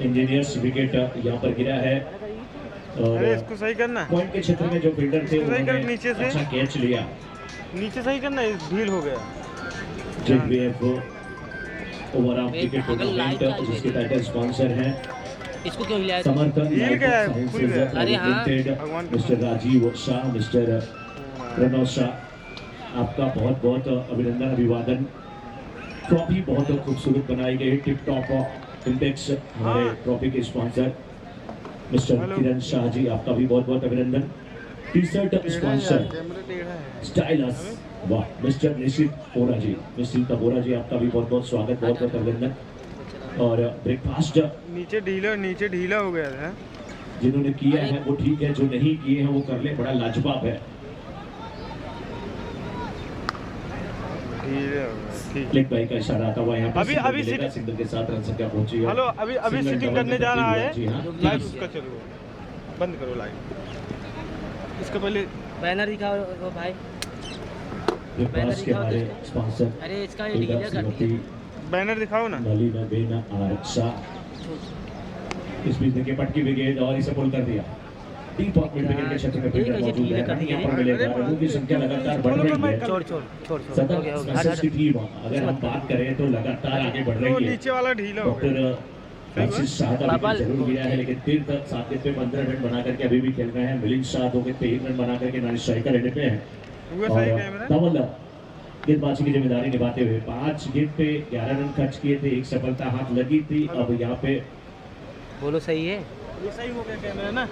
इंजीनियर्स विकेट यहाँ पर गिरा है और अरे इसको सही करना, पॉइंट के क्षेत्र में जो फील्डर थे इसको सही कर उन्होंने नीचे से। अच्छा कैच लिया। नीचे सही करना, इस ढील हो गया। जेबीएफ ओवरऑल क्रिकेट टूर्नामेंट जिसके टाइटल स्पॉन्सर हैं इसको क्यों हिलाया? समर्थन हिल गया है, खुल गया। अरे हाँ। भगवान का मिस्टर राजीव शाह, मिस्टर प्रणव शाह, आपका बहुत बहुत अभिनंदन, अभिवादन। ट्रॉफी बहुत खूबसूरत बनाई गई, टिप टॉप इंडेक्स हमारे ट्रॉफी के स्पॉन्सर मिस्टर हेलो। किरण शाह जी, आपका भी बहुत बहुत अभिनंदन। टी शर्ट स्पॉन्सर कैमरा टेढ़ा है। स्टाइलस, वाह, मिस्टर निशित बोरा जी, निशित बोरा जी, आपका भी बहुत बहुत स्वागत, बहुत बहुत अभिनंदन। और ब्रेकफास्ट नीचे ढीला हो गया है। जिन्होंने किया है वो ठीक है, जो नहीं किए हैं वो कर ले, बड़ा लाजवाब है। ढीला हो गया, ठीक। क्लिक भाई का इशारा आता हुआ यहाँ पे अभी- सिंगल अभी मिलेगा, सिटी- सिंगल के साथ रन संख्या पहुंची है। हेलो, अभी सिंगल शूटिंग डबल करने में जा रहा है। जी हाँ, लाइव 30। उसका चलो, बंद करो लाइव। इसका पहले बैनर दिखाओ वो भाई। ब्रेकफास्ट के हमारे स्पॉन्सर अरे इसका ये डीलर कर दिया। बैनर दिखाओ ना। नलीना बेना आरक्षा, इस बीच देखिए पटकी विकेट और इसे पुल कर दिया। टी पॉइंट विकेट के क्षेत्र में फील्डर मौजूद है, रन यहाँ पर मिलेगा, रनों की संख्या लगातार बढ़ रही है। छोड़ छोड़ छोड़ छोड़ हो सदर गया, स्पेशल्स की टीम अगर हम बात करें तो लगातार आगे बढ़ वो रही है। नीचे वाला ढीला हो गया। डॉक्टर आशीष शाह का बाबा- विकेट जरूर गया है, लेकिन तीर तक 7 विकेट पे 15 रन बना करके अभी भी खेल रहे हैं। मिलिंद शाह 2 विकेट पे 1 रन बना करके नॉन स्ट्राइकर एंड पे हैं हुआ और सही कैमरा। धवल गेंदबाजी की जिम्मेदारी निभाते हुए 5 गेंद पे 11 रन खर्च किए थे, एक सफलता हाथ लगी थी। अब यहाँ पे बोलो सही है। ये सही हो गया कैमरा ना।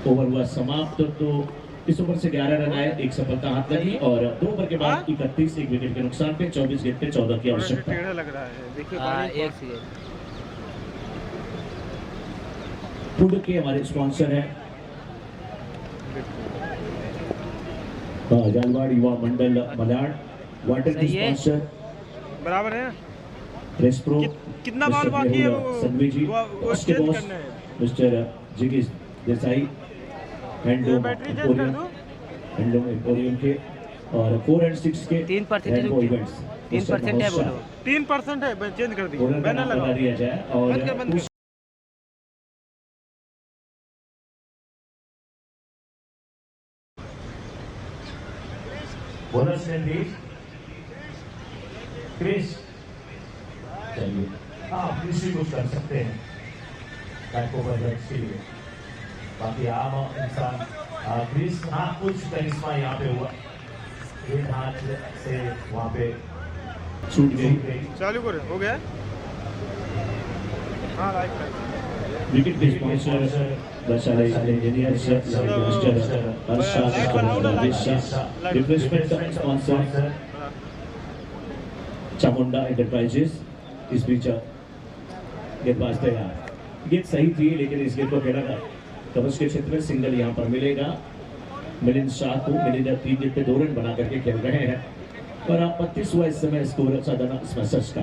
ओवर हुआ समाप्त, तो इस ओवर से 11 रन आए, एक सफलता हाथ लगी और 2 ओवर के बाद 31 एक विकेट के नुकसान पे 24 गेंद पे 14 की थोड़ा सा आवश्यकता। टेढ़ा लग रहा है, देखिए हाँ पानी एक सेकंड। फूड के हमारे स्पॉन्सर हैं जालवाड़ युवा मंडल मलाड, वाटर की सही है। स्पॉन्सर बराबर है। रेस्प्रो, कितना बॉल बाकी है वो संधवी जी, वो उसके चेंज बॉस करना है। मिस्टर जिगिस देसाई, हैंडलूम बैटरी चेंज कर एम्पोरियम, दूं? हैंडलूम एम्पोरियम के और 4 एंड 6 के 3% रेनबो है, इवेंट्स 3% है बोलो। 3% है, चेंज कर दी। ओनर का बैनर नाम लगा बता दिया जाए और बंद कर, बंद कर। बोनस ने दी क्रिस, चलिए आप किसी कुछ कर सकते हैं बैको बजट्स के लिए, बाकी आम इंसान क्रिस, हाँ कुछ करिश्मा यहाँ पे हुआ, एक हाथ से वहाँ पे छूट गई। चालू करो, हो गया। हाँ लाइव विकेट के sponsor Vaishali engineers, mister Harsha, replacement sponsor Chamunda enterprises. इस बीच गेंदबाज तैयार, गेंद सही थी लेकिन इस गेंद को खेला था कवच के क्षेत्र में, सिंगल यहाँ पर मिलेगा। मिलिंद शाह को, मिलिंद 3 गेंद पे 2 रन बना करके खेल रहे हैं और 32 हुआ इस समय स्कोर सदन स्मैशर्स का।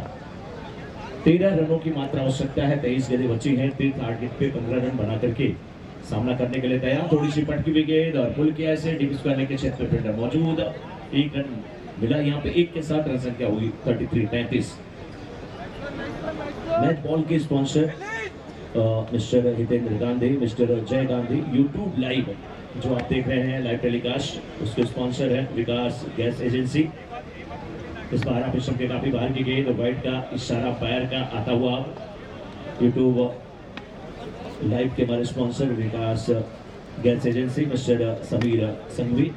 13 रनों की मात्र आवश्यकता है, 23 गेंदें बची हैं। तीर्थ 8 गेंद पे 15 रन बना करके सामना करने के लिए तैयार। थोड़ी सी पटकी हुई गेंद और पुल किया ऐसे डीप स्क्वायर के क्षेत्र में फील्डर मौजूद, 1 रन मिला यहाँ पे, 1 के साथ रन संख्या हुई 33। मैच बॉल के sponsor mister Hitendra Gandhi, mister जय गांधी। यूट्यूब लाइव जो आप देख रहे हैं लाइव टेलीकास्ट, उसके स्पॉन्सर है विकास गैस एजेंसी। इस बार आप इस के काफी बाहर की गेंद और वाइट का इशारा पैर का आता हुआ। यूट्यूब लाइव के हमारे sponsor Vikas gas agency, mister Sameer Sanghvi,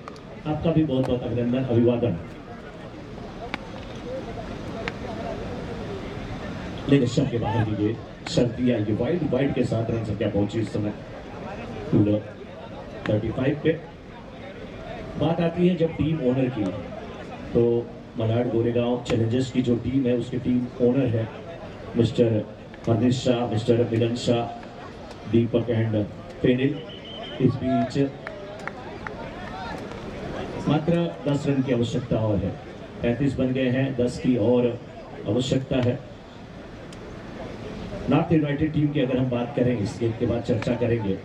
आपका भी बहुत बहुत अभिनंदन, अभिवादन। लेकिन शव के बाहर की गेंद सर्दिया ये वाइड के साथ रन संख्या पहुंची इस समय 35 पे। बात आती है जब टीम ओनर की, तो मलाड गोरेगांव चैलेंजर्स की जो टीम है उसकी टीम ओनर है mister Harnish Shah, mister Milan Shah, Deepak and Fenil. इस बीच मात्र 10 रन की आवश्यकता और है। 35 बन गए हैं, 10 की और आवश्यकता है। नॉर्थ यूनाइटेड टीम की अगर हम बात करें, इस गेम के बाद चर्चा करेंगे।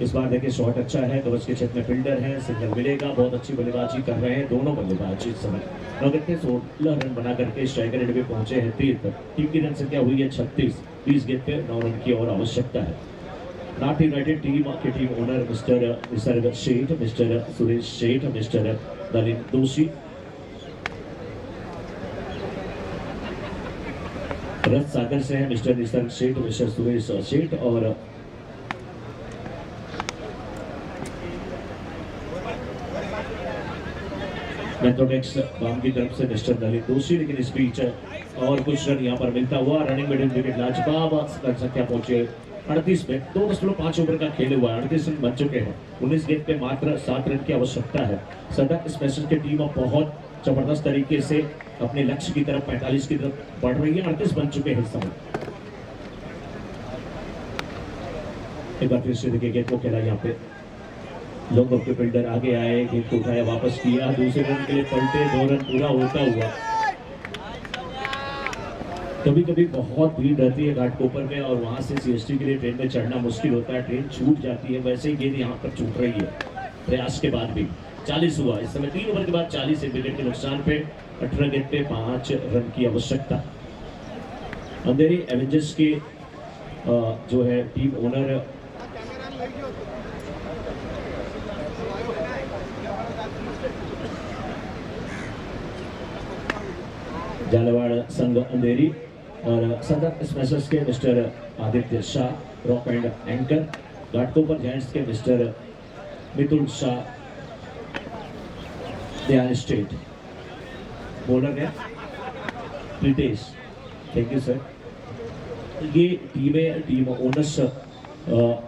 इस बार देखिए शॉट अच्छा है, कवच के छत में फील्डर है, सिग्नल मिलेगा। बहुत अच्छी बल्लेबाजी कर रहे हैं दोनों बल्लेबाज इस समय। नौगत ने 16 रन बना करके स्ट्राइकर एंड में पहुंचे हैं 13। टीम की रन संख्या हुई है 36। 20 गेंद पे 9 रन की और आवश्यकता है। नॉर्थ यूनाइटेड टीम के team owner mister Nisarga Sheth, mister Suresh Sheth, mister Nalin दोषी, रथ सागर से है मिस्टर निसर्ग शेठ, मिस्टर सुरेश शेठ और मैथोडेक्स बाम की तरफ से मिस्टर नलिन दोषी। लेकिन इस बीच और कुछ रन यहाँ पर मिलता हुआ रनिंग मिडिल विकेट लाजवाब रन संख्या पहुंचे 38 में। 2.5 ओवर का खेल हुआ, 38 रन बन चुके हैं। 19 गेंद पे मात्र 7 रन की आवश्यकता है। सदक स्पेशल की टीम बहुत जबरदस्त तरीके से अपने लक्ष्य की तरफ 45 की तरफ बढ़ रही है। 38 बन चुके हैं इस समय। एक बार फिर से देखिए गेंद को खेला यहाँ पे, लोगों के फील्डर आगे आए, गेंद को उठाया, वापस किया, दूसरे रन के लिए पलटे, 2 रन पूरा होता हुआ। कभी कभी बहुत भीड़ रहती है घाटकोपर में और वहां से सीएसटी के लिए ट्रेन में चढ़ना मुश्किल होता है, ट्रेन छूट जाती है। वैसे ही गेंद यहाँ पर छूट रही है, प्रयास के बाद भी। 40 हुआ इस समय, 3 ओवर के बाद 40 विकेट के नुकसान पे 18 गेंद पे 5 रन की आवश्यकता। अंधेरी एवेंजर्स के जो है टीम ओनर झालावाड़ संघ अंधेरी और सदर स्मैशर्स के mister Aditya Shah, rock and anchor, Ghatkopar giants के मिस्टर मितुल शाह, ध्यान स्टेट। बॉलर है प्रीतेश, थैंक यू सर। ये टीमें, टीम ओनर्स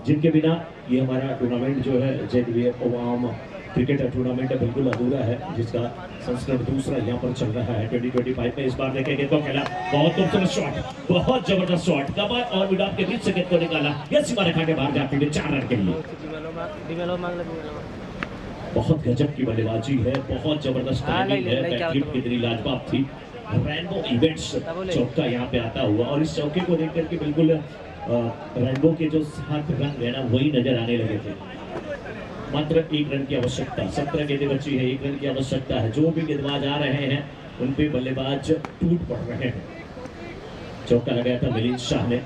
जिनके बिना ये हमारा टूर्नामेंट जो है जेडवीएफ ओवाम क्रिकेट टूर्नामेंट बिल्कुल अधूरा है, जिसका संस्करण दूसरा यहाँ पर चल रहा है 2025 में। इस बार देखेंगे तो खेला बहुत खूबसूरत शॉट, बहुत जबरदस्त शॉट, कमर और मिड ऑफ के बीच से गेंद को निकाला, यह सीमा रेखा के बाहर जाते हुए 4 रन के लिए। बहुत गजब की बल्लेबाजी है, बहुत जबरदस्त टाइमिंग है, बैकफ्लिप कितनी लाजवाब थी। रेनबो इवेंट्स चौका यहाँ पे आता हुआ और इस चौके को देख करके बिल्कुल रेनबो के जो 7 रन है ना वही नजर आने लगे थे। मात्र 1 रन की आवश्यकता, 17 गेंदें बची है, 1 रन की आवश्यकता है। जो भी गेंदबाज आ रहे हैं उन पे बल्लेबाज टूट पड़ रहे हैं। चौका लगाया था मिलिंद शाह ने,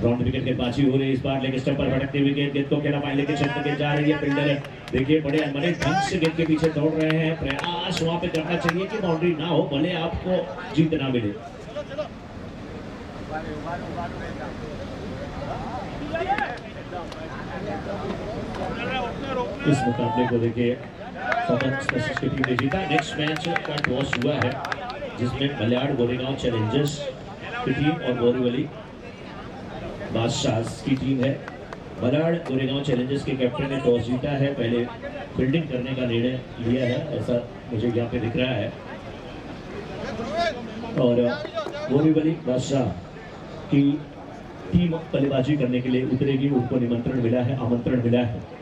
राउंड विकेट गेंदबाजी हो रही है इस बार, लेग स्टंप पर भटकती हुई गेंद को खेला पाए लेके क्षेत्र में जा रही है। फील्डर देखिए बड़े अनबने ढंग से गेंद के पीछे दौड़ रहे हैं, प्रयास वहां पे करना चाहिए कि बाउंड्री ना हो, भले आपको जीत ना मिले। इस मुकाबले को देखिए सदर स्पेशल्स की टीम ने जीता। नेक्स्ट मैच का टॉस हुआ है जिसमें मल्याड़ गोरेगांव चैलेंजर्स की टीम और बोरीवली बादशाह की टीम है। मल्याड़ गोरेगांव चैलेंजर्स के कैप्टन ने टॉस जीता है, पहले फील्डिंग करने का निर्णय लिया है, ऐसा मुझे यहाँ पे दिख रहा है। और बोरीवली बादशाह की टीम बल्लेबाजी करने के लिए उतरेगी, उनको निमंत्रण मिला है, आमंत्रण मिला है।